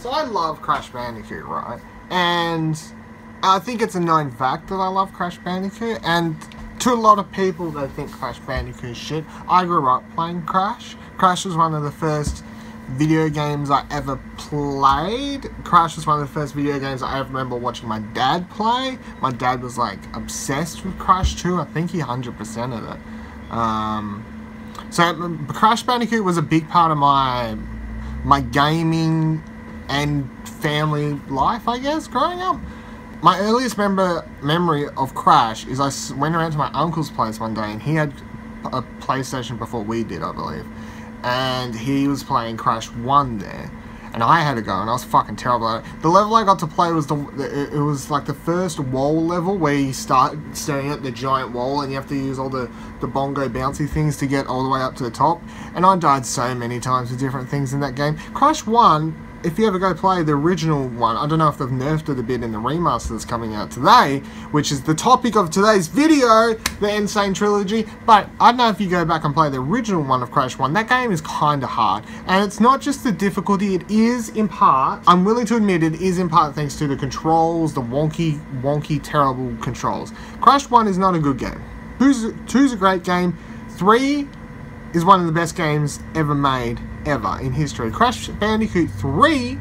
So I love Crash Bandicoot, right? And I think it's a known fact that I love Crash Bandicoot, and to a lot of people they think Crash Bandicoot is shit. I grew up playing Crash. Crash was one of the first video games I ever played. Crash was one of the first video games I ever remember watching my dad play. My dad was like obsessed with Crash 2. I think he 100%ed it. So Crash Bandicoot was a big part of my gaming and family life, I guess, growing up. My earliest memory of Crash is I went around to my uncle's place one day, and he had a PlayStation before we did, I believe. And he was playing Crash 1 there. And I had to go, and I was fucking terrible at it. The level I got to play was it was like the first wall level where you start staring at the giant wall and you have to use all the bongo bouncy things to get all the way up to the top. And I died so many times with different things in that game. Crash 1, if you ever go play the original one, I don't know if they've nerfed it a bit in the remaster that's coming out today, which is the topic of today's video, the Insane trilogy, but I don't know if you go back and play the original one of Crash 1, that game is kind of hard. And it's not just the difficulty, it is in part, I'm willing to admit it is in part thanks to the controls, the wonky, terrible controls. Crash 1 is not a good game. 2's a great game. 3 is one of the best games ever made, ever, in history. Crash Bandicoot 3,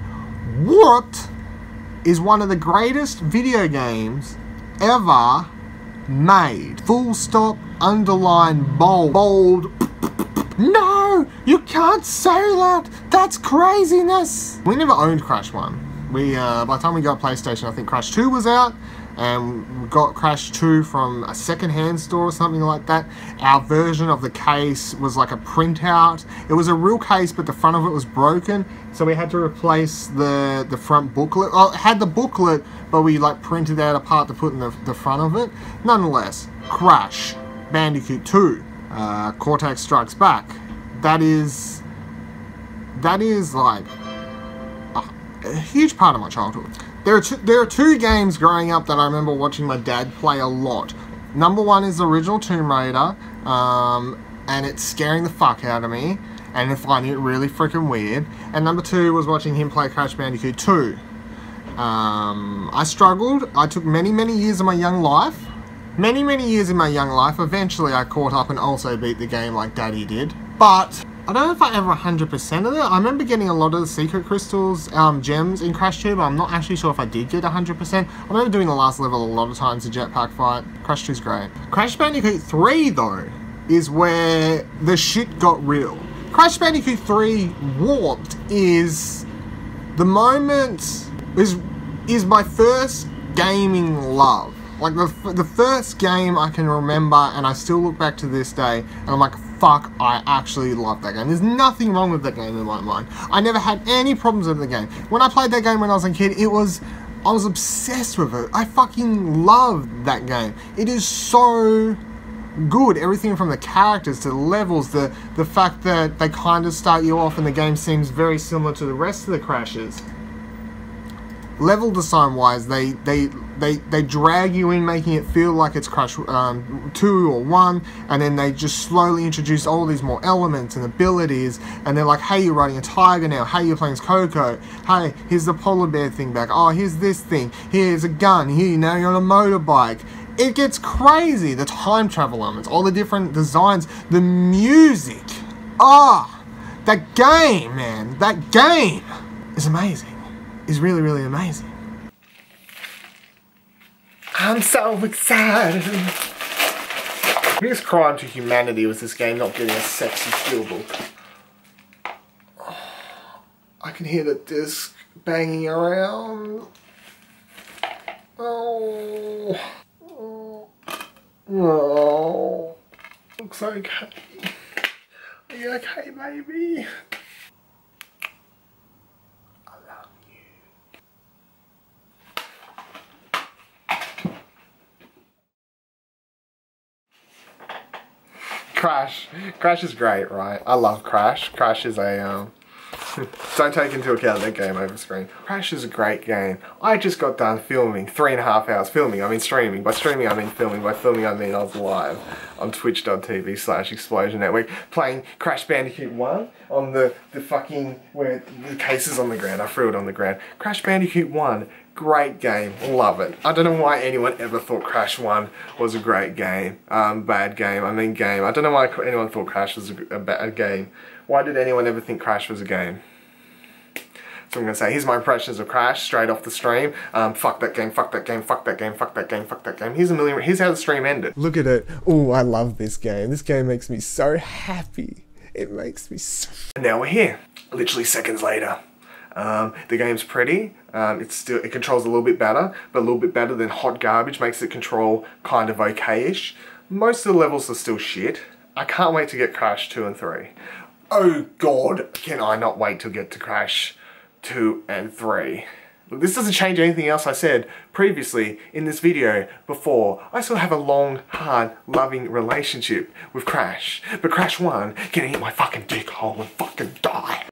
Warped, is one of the greatest video games ever made. Full stop, underline, bold. No! You can't say that! That's craziness! We never owned Crash 1. By the time we got PlayStation, I think Crash 2 was out, and we got Crash 2 from a second-hand store or something like that. Our version of the case was like a printout. It was a real case, but the front of it was broken, so we had to replace the front booklet. Oh, it had the booklet, but we like printed out a part to put in the front of it. Nonetheless, Crash Bandicoot 2, Cortex Strikes Back. That is like a huge part of my childhood. There are two games growing up that I remember watching my dad play a lot. Number one is the original Tomb Raider, and it's scaring the fuck out of me, and finding it really freaking weird. And number two was watching him play Crash Bandicoot 2. I struggled. I took many years of my young life. Many years in my young life. Eventually I caught up and also beat the game like Daddy did. But I don't know if I ever 100%ed it. I remember getting a lot of the secret crystals, gems in Crash 2, but I'm not actually sure if I did get 100%. I remember doing the last level a lot of times, the jetpack fight. Crash 2's great. Crash Bandicoot 3, though, is where the shit got real. Crash Bandicoot 3 Warped is the moment, is my first gaming love. Like the first game I can remember, and I still look back to this day, and I'm like, fuck, I actually love that game. There's nothing wrong with that game in my mind. I never had any problems with the game. When I played that game when I was a kid, I was obsessed with it. I fucking loved that game. It is so good. Everything from the characters to the levels, the fact that they kind of start you off and the game seems very similar to the rest of the Crashes. Level design wise, they drag you in, making it feel like it's Crash 2 or 1, and then they just slowly introduce all these more elements and abilities, and they're like, hey, you're riding a tiger now, hey, you're playing as Coco, hey, here's the polar bear thing back, oh, here's this thing, here's a gun, here, now you're on a motorbike. It gets crazy. The time travel elements, all the different designs, the music. That game, man, that game is amazing. Is really amazing. I'm so excited. The biggest crime to humanity was this game not getting a sexy steelbook. I can hear the disc banging around. Oh. Looks okay. Are you okay, baby? Crash is great, right? I love Crash. Crash is a Don't take into account that game over screen. Crash is a great game. I just got done filming 3.5 hours. Filming, I mean streaming. By streaming, I mean filming. By filming, I mean I was live on twitch.tv/Explosion Network playing Crash Bandicoot 1 on the fucking, where the case is on the ground. I threw it on the ground. Crash Bandicoot 1, great game. Love it. I don't know why anyone ever thought Crash 1 was a great game. Bad game. I mean game. I don't know why anyone thought Crash was a bad game. Why did anyone ever think Crash was a game? So I'm going to say, here's my impressions of Crash, straight off the stream. Fuck that game, fuck that game, fuck that game, fuck that game, fuck that game. Here's how the stream ended. Look at it. Oh, I love this game. This game makes me so happy. It makes me so... And now we're here, literally seconds later. The game's pretty. It controls a little bit better, but a little bit better than hot garbage. Makes it control kind of okay-ish. Most of the levels are still shit. I can't wait to get Crash 2 and 3. Oh God, can I not wait to get to Crash 2 and 3. Look, this doesn't change anything else I said previously in this video before. I still have a long, hard, loving relationship with Crash. But Crash 1 can eat my fucking dick hole and fucking die.